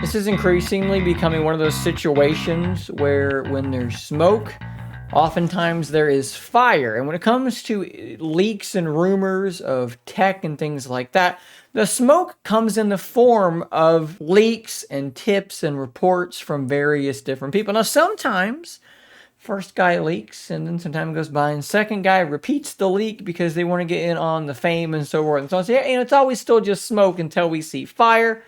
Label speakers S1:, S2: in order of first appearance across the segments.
S1: This is increasingly becoming one of those situations where when there's smoke, oftentimes there is fire. And when it comes to leaks and rumors of tech and things like that, the smoke comes in the form of leaks and tips and reports from various different people. Now, sometimes first guy leaks and then some time goes by and second guy repeats the leak because they want to get in on the fame and so forth and so on. So, yeah, it's always still just smoke until we see fire.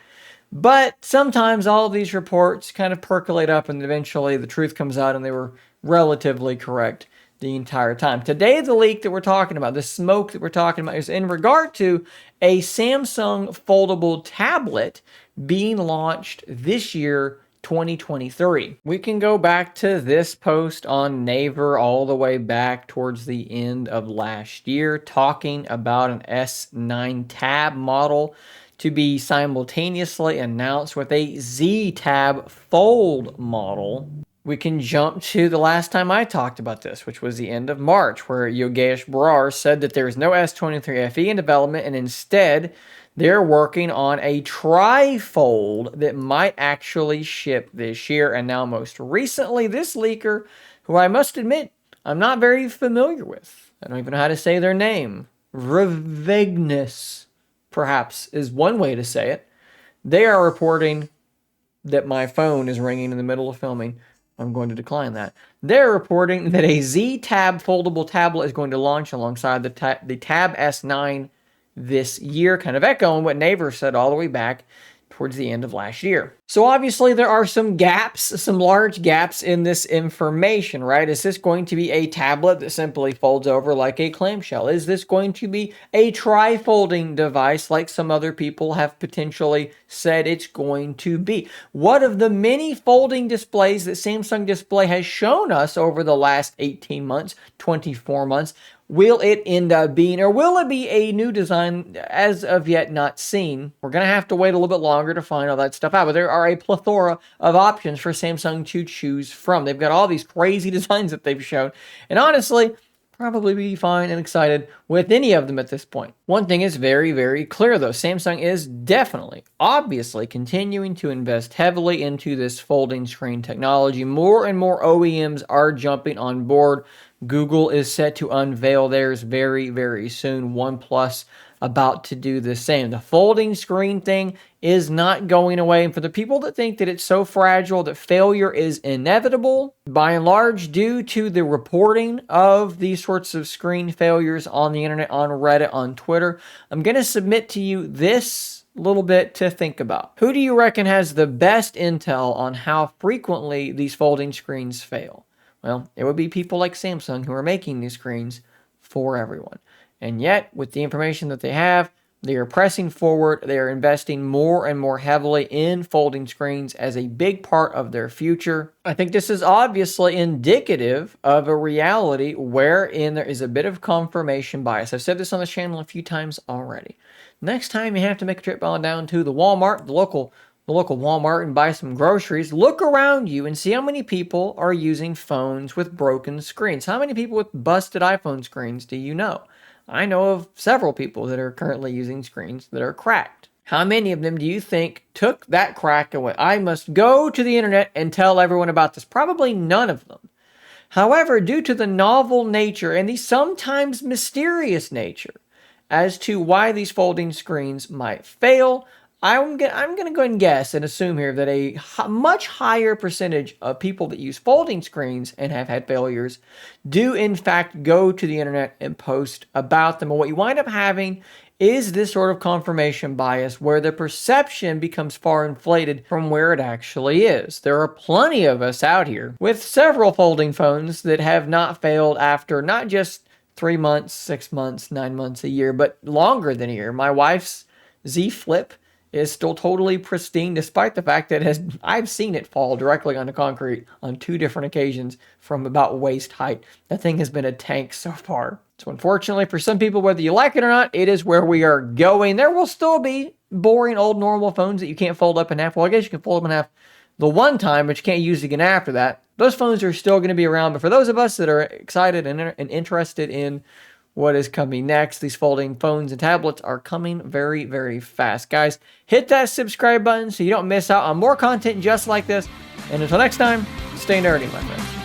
S1: But sometimes all of these reports kind of percolate up and eventually the truth comes out and they were relatively correct the entire time. Today, the leak that we're talking about, the smoke that we're talking about, is in regard to a Samsung foldable tablet being launched this year, 2023. We can go back to this post on Naver all the way back towards the end of last year, talking about an S9 Tab model to be simultaneously announced with a Z Tab Fold model. We can jump to the last time I talked about this, which was the end of March, where Yogesh Brar said that there is no S23 FE in development, and instead they're working on a tri-fold that might actually ship this year. And now most recently, this leaker, who I must admit I'm not very familiar with, I don't even know how to say their name, Revegnus, perhaps, is one way to say it. They are reporting that my phone is ringing in the middle of filming. I'm going to decline that. They're reporting that a Z Tab foldable tablet is going to launch alongside the Tab S9 this year, kind of echoing what Naver said all the way back towards the end of last year. So obviously there are some gaps, some large gaps in this information, right? Is this going to be a tablet that simply folds over like a clamshell? Is this going to be a tri-folding device like some other people have potentially said it's going to be? What of the many folding displays that Samsung Display has shown us over the last 18 months, 24 months, will it end up being, or will it be a new design as of yet not seen? We're going to have to wait a little bit longer to find all that stuff out, but there are a plethora of options for Samsung to choose from. They've got all these crazy designs that they've shown, and honestly, probably be fine and excited with any of them at this point. One thing is very, very clear though. Samsung is definitely, obviously, continuing to invest heavily into this folding screen technology. More and more OEMs are jumping on board. Google is set to unveil theirs very, very soon. OnePlus about to do the same. The folding screen thing is not going away. And for the people that think that it's so fragile that failure is inevitable, by and large, due to the reporting of these sorts of screen failures on the internet, on Reddit, on Twitter, I'm going to submit to you this little bit to think about. Who do you reckon has the best intel on how frequently these folding screens fail? Well, it would be people like Samsung who are making these screens for everyone. And yet, with the information that they have, they are pressing forward. They are investing more and more heavily in folding screens as a big part of their future. I think this is obviously indicative of a reality wherein there is a bit of confirmation bias. I've said this on the channel a few times already. Next time you have to make a trip on down to the Walmart, the local Walmart, and buy some groceries, look around you and see how many people are using phones with broken screens. How many people with busted iPhone screens do you know? I know of several people that are currently using screens that are cracked. How many of them do you think took that crack and went, I must go to the internet and tell everyone about this? Probably none of them. However, due to the novel nature and the sometimes mysterious nature as to why these folding screens might fail, I'm going to go ahead and guess and assume here that a much higher percentage of people that use folding screens and have had failures do in fact go to the internet and post about them. And what you wind up having is this sort of confirmation bias where the perception becomes far inflated from where it actually is. There are plenty of us out here with several folding phones that have not failed after not just 3 months, 6 months, 9 months, a year, but longer than a year. My wife's Z Flip is still totally pristine, despite the fact that I've seen it fall directly onto concrete on 2 different occasions from about waist height. That thing has been a tank so far. So unfortunately, for some people, whether you like it or not, it is where we are going. There will still be boring old normal phones that you can't fold up in half. Well, I guess you can fold them in half the one time, but you can't use it again after that. Those phones are still going to be around. But for those of us that are excited and interested in what is coming next. These folding phones and tablets are coming very, very fast. Guys, hit that subscribe button so you don't miss out on more content just like this. And until next time, stay nerdy, my friends.